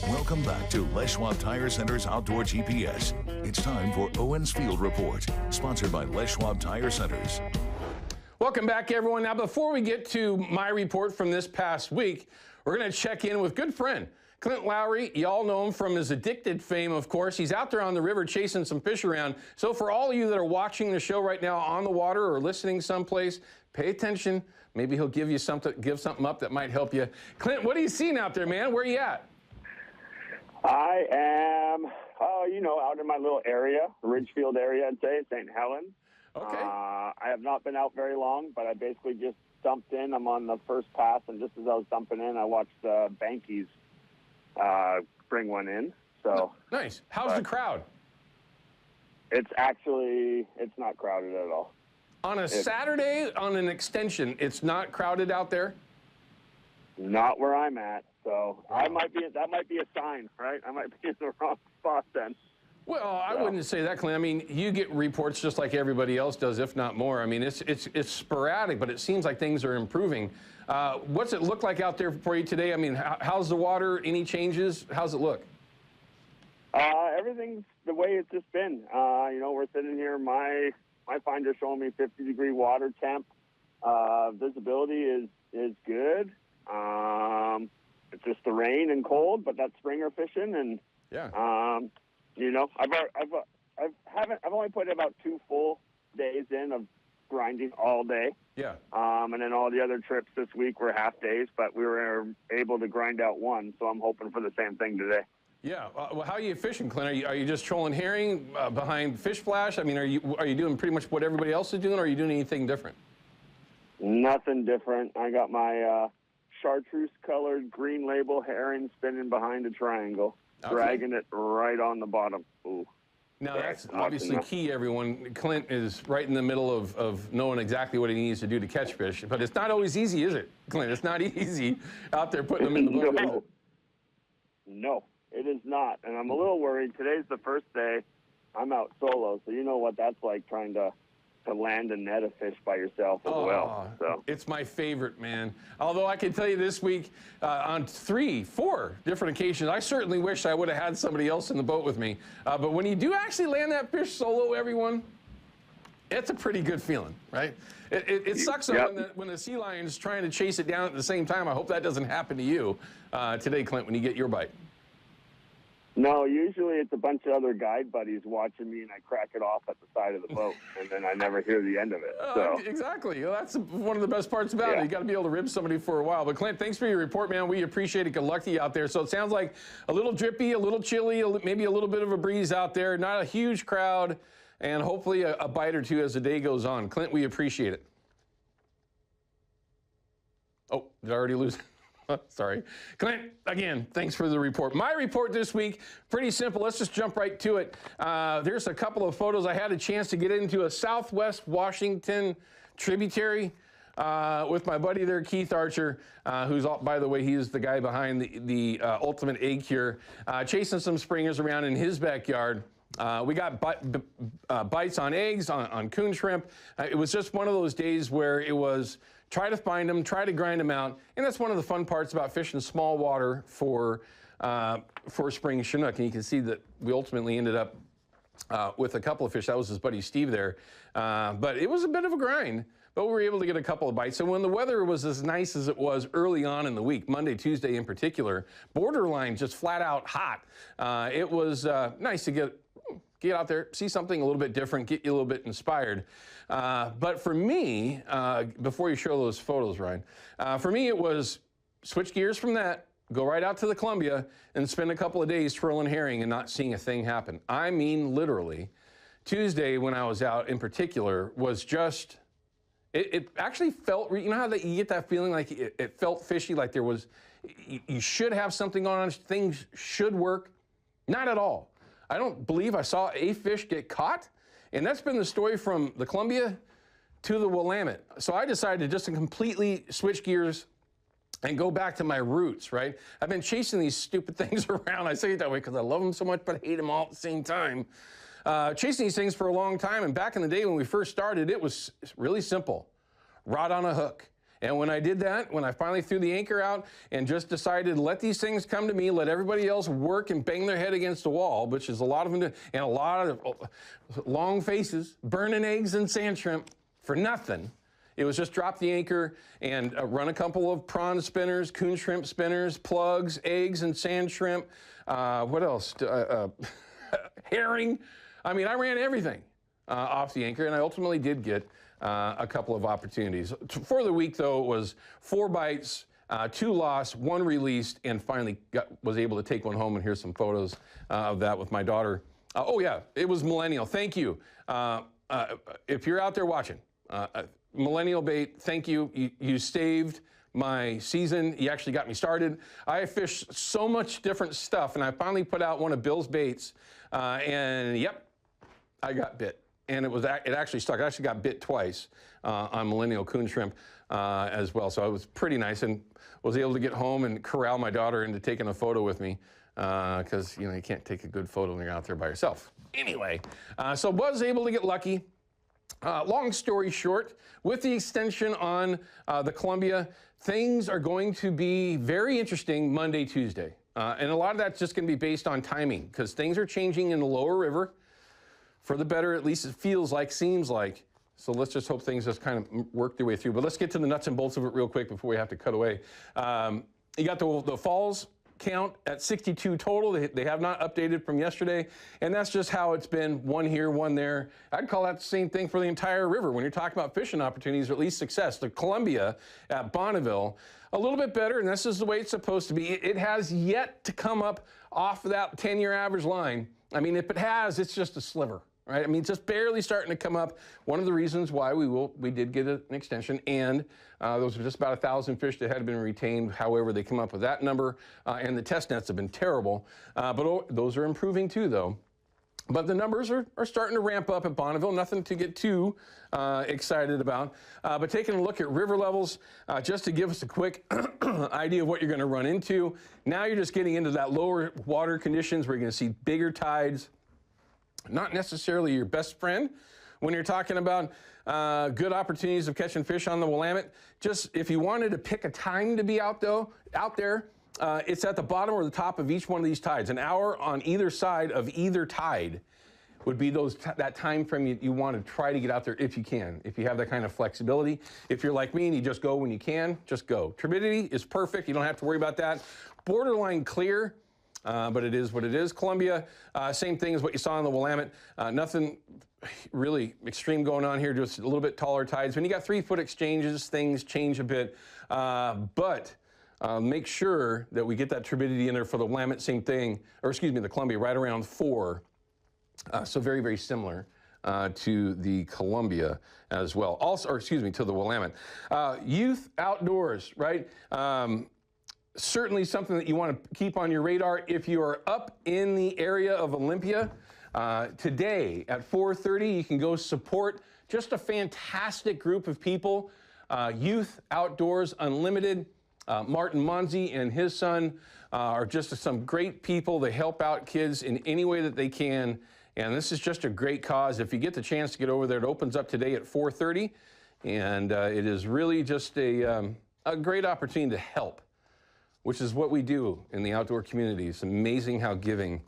Welcome back to Les Schwab Tire Center's Outdoor GPS. It's time for Owin's Field Report, sponsored by Les Schwab Tire Centers. Welcome back, everyone. Now, before we get to my report from this past week, we're going to check in with good friend Clint Lowry. You all know him from his Addicted fame, of course. He's out there on the river chasing some fish around. So for all of you that are watching the show right now on the water or listening someplace, pay attention. Maybe he'll give something up that might help you. Clint, what are you seeing out there, man? Where are you at? I am, out in my little area, Ridgefield area, I'd say, St. Helens. Okay. I have not been out very long, but I basically just dumped in. I'm on the first pass, and just as I was dumping in, I watched Bankies bring one in. So nice. How's the crowd? It's not crowded at all. On a Saturday, on an extension, it's not crowded out there? Not where I'm at. So that might be a sign, right? I might be in the wrong spot then. Well, I wouldn't say that, Clint. I mean, you get reports just like everybody else does, if not more. I mean, it's sporadic, but it seems like things are improving. What's it look like out there for you today? I mean, how's the water? Any changes? How's it look? Everything's the way it's just been. We're sitting here. My finder's showing me 50-degree water temp. Visibility is good. It's just the rain and cold, but that's springer fishing, and yeah. I've only put about 2 full days in of grinding all day. Yeah. And then all the other trips this week were half days, but we were able to grind out one, so I'm hoping for the same thing today. Yeah. Well, how are you fishing, Clint? Are you just trolling herring behind fish flash? I mean, are you doing pretty much what everybody else is doing, or are you doing anything different? Nothing different. I got my chartreuse-colored green label herring spinning behind a triangle, dragging it right on the bottom. Ooh. Now, that's obviously key, everyone. Clint is right in the middle of knowing exactly what he needs to do to catch fish. But it's not always easy, is it, Clint? It's not easy out there putting them in the boat. No, it is not. And I'm a little worried. Today's the first day I'm out solo, so you know what that's like, trying to land a net of fish by yourself as well. So it's my favorite, man. Although I can tell you this week, on 3-4 different occasions, I certainly wish I would have had somebody else in the boat with me. But when you do actually land that fish solo, everyone, it's a pretty good feeling, right? It sucks when the sea lion's trying to chase it down at the same time. I hope that doesn't happen to you today, Clint, when you get your bite. No, usually it's a bunch of other guide buddies watching me, and I crack it off at the side of the boat, and then I never hear the end of it. So. Exactly. Well, that's one of the best parts about it. You got to be able to rib somebody for a while. But, Clint, thanks for your report, man. We appreciate it. Good luck to you out there. So it sounds like a little drippy, a little chilly, maybe a little bit of a breeze out there, not a huge crowd, and hopefully a bite or two as the day goes on. Clint, we appreciate it. Oh, did I already lose it? Sorry. Clint, again, thanks for the report. My report this week, pretty simple. Let's just jump right to it. There's a couple of photos. I had a chance to get into a Southwest Washington tributary with my buddy there, Keith Archer, who's, by the way, he's the guy behind the Ultimate Egg Cure, chasing some springers around in his backyard. We got bites on eggs, on coon shrimp. It was just one of those days where it was try to find them, try to grind them out. And that's one of the fun parts about fishing small water for spring Chinook. And you can see that we ultimately ended up with a couple of fish. That was his buddy Steve there. But it was a bit of a grind. But we were able to get a couple of bites. So when the weather was as nice as it was early on in the week, Monday, Tuesday in particular, borderline just flat out hot, it was nice to get out there, see something a little bit different, get you a little bit inspired. But for me, before you show those photos, Ryan, for me it was switch gears from that, go right out to the Columbia and spend a couple of days twirling herring and not seeing a thing happen. I mean, literally, Tuesday when I was out in particular was just, it actually felt, you know how you get that feeling like it felt fishy, like there was, you should have something on, things should work. Not at all. I don't believe I saw a fish get caught, and that's been the story from the Columbia to the Willamette. So I decided just to completely switch gears and go back to my roots, right? I've been chasing these stupid things around. I say it that way because I love them so much, but I hate them all at the same time. Chasing these things for a long time, and back in the day when we first started, it was really simple. Rod on a hook. And when I did that, when I finally threw the anchor out and just decided to let these things come to me, let everybody else work and bang their head against the wall, which is a lot of them do, and a lot of long faces, burning eggs and sand shrimp for nothing. It was just drop the anchor and run a couple of prawn spinners, coon shrimp spinners, plugs, eggs and sand shrimp. What else? Herring. I mean, I ran everything off the anchor, and I ultimately did get a couple of opportunities. For the week, though, it was 4 bites, 2 lost, 1 released, and finally was able to take one home. And here's some photos of that with my daughter. Oh, yeah, it was Millennial. Thank you. If you're out there watching, Millennial Bait, thank you. You saved my season. You actually got me started. I fished so much different stuff, and I finally put out one of Bill's baits, and yep, I got bit. And it actually stuck. I actually got bit twice on Millennial coon shrimp as well. So it was pretty nice, and was able to get home and corral my daughter into taking a photo with me because you can't take a good photo when you're out there by yourself. Anyway, so was able to get lucky. Long story short, with the extension on the Columbia, things are going to be very interesting Monday, Tuesday. And a lot of that's just going to be based on timing because things are changing in the lower river. For the better, at least it feels like, seems like. So let's just hope things just kind of work their way through. But let's get to the nuts and bolts of it real quick before we have to cut away. You got the falls count at 62 total. They have not updated from yesterday. And that's just how it's been, 1 here, 1 there. I'd call that the same thing for the entire river. When you're talking about fishing opportunities, or at least success, the Columbia at Bonneville, a little bit better, and this is the way it's supposed to be. It has yet to come up off of that 10-year average line. I mean, if it has, it's just a sliver. Right? I mean, just barely starting to come up. One of the reasons why we did get an extension, and those were just about 1,000 fish that had been retained. However, they come up with that number, and the test nets have been terrible. But those are improving too, though. But the numbers are starting to ramp up at Bonneville. Nothing to get too excited about. But taking a look at river levels, just to give us a quick idea of what you're going to run into. Now you're just getting into that lower water conditions where you're going to see bigger tides. Not necessarily your best friend when you're talking about good opportunities of catching fish on the Willamette. Just if you wanted to pick a time to be out there, it's at the bottom or the top of each one of these tides. An hour on either side of either tide would be that time frame you want to try to get out there if you can, if you have that kind of flexibility. If you're like me and you just go when you can, just go. Turbidity is perfect. You don't have to worry about that. Borderline clear. But it is what it is. Columbia, same thing as what you saw in the Willamette. Nothing really extreme going on here, just a little bit taller tides. When you got 3-foot exchanges, things change a bit. But make sure that we get that turbidity in there for the Willamette, same thing, or excuse me, the Columbia, right around 4. So very, very similar to the Columbia as well. Also, or excuse me, to the Willamette. Youth outdoors, right? Certainly something that you want to keep on your radar. If you are up in the area of Olympia, today at 4:30, you can go support just a fantastic group of people. Youth Outdoors Unlimited. Martin Monzi and his son are just some great people. They help out kids in any way that they can. And this is just a great cause. If you get the chance to get over there, it opens up today at 4:30. And it is really just a great opportunity to help, which is what we do in the outdoor community. It's amazing how giving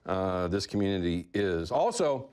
this community is. Also,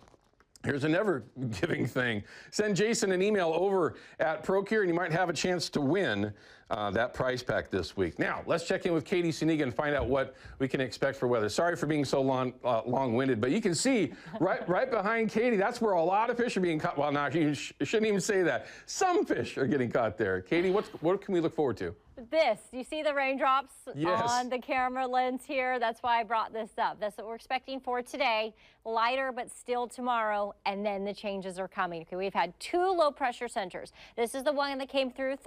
here's another giving thing. Send Jason an email over at Procure, and you might have a chance to win that prize pack this week. Now, let's check in with Katie Suniga and find out what we can expect for weather. Sorry for being so long-winded, but you can see right behind Katie, that's where a lot of fish are being caught. Well, now, you shouldn't even say that. Some fish are getting caught there. Katie, what can we look forward to? This, you see the raindrops yes. on the camera lens here? That's why I brought this up. That's what we're expecting for today. Lighter, but still tomorrow, and then the changes are coming. Okay, we've had 2 low pressure centers. This is the one that came through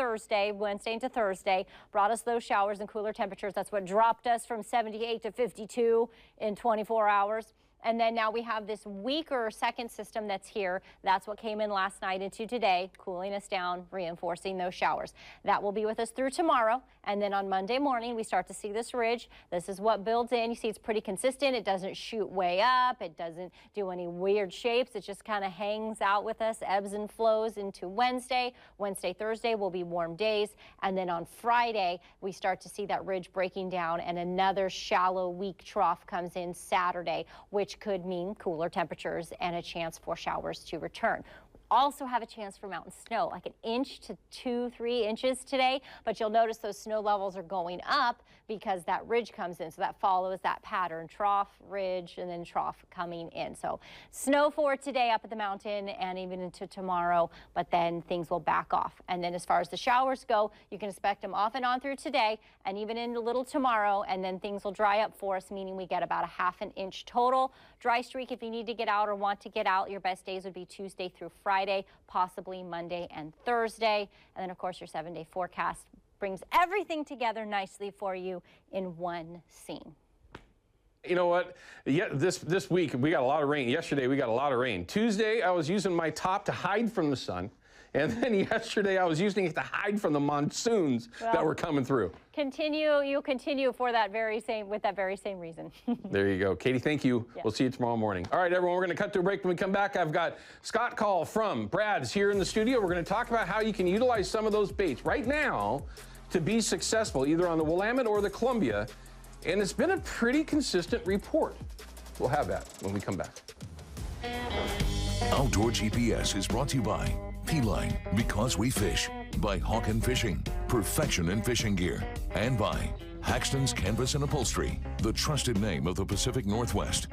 Wednesday into Thursday, brought us those showers and cooler temperatures. That's what dropped us from 78 to 52 in 24 hours. And then now we have this weaker second system that's here. That's what came in last night into today, cooling us down, reinforcing those showers. That will be with us through tomorrow. And then on Monday morning, we start to see this ridge. This is what builds in. You see it's pretty consistent. It doesn't shoot way up. It doesn't do any weird shapes. It just kind of hangs out with us, ebbs and flows into Wednesday. Wednesday, Thursday will be warm days. And then on Friday, we start to see that ridge breaking down and another shallow, weak trough comes in Saturday, which could mean cooler temperatures and a chance for showers to return. Also have a chance for mountain snow, like 1 inch to 2-3 inches today, but you'll notice those snow levels are going up because that ridge comes in, so that follows that pattern, trough, ridge, and then trough coming in. So snow for today up at the mountain and even into tomorrow, but then things will back off. And then as far as the showers go, you can expect them off and on through today and even in a little tomorrow, and then things will dry up for us, meaning we get about 1/2 inch total. Dry streak, if you need to get out or want to get out, your best days would be Tuesday through Friday, possibly Monday and Thursday. And then, of course, your 7-day forecast brings everything together nicely for you in one scene. You know what? Yeah, this week we got a lot of rain. Yesterday we got a lot of rain. Tuesday I was using my top to hide from the sun. And then yesterday I was using it to hide from the monsoons that were coming through. You continue for that very same, with that very same reason. There you go. Katie, thank you. Yeah. We'll see you tomorrow morning. All right, everyone, we're going to cut to a break. When we come back, I've got Scott Call from Brad's here in the studio. We're going to talk about how you can utilize some of those baits right now to be successful, either on the Willamette or the Columbia. And it's been a pretty consistent report. We'll have that when we come back. Outdoor GPS is brought to you by P-Line, because we fish, by Hawken Fishing, perfection in fishing gear, and by Haxton's Canvas and Upholstery, the trusted name of the Pacific Northwest.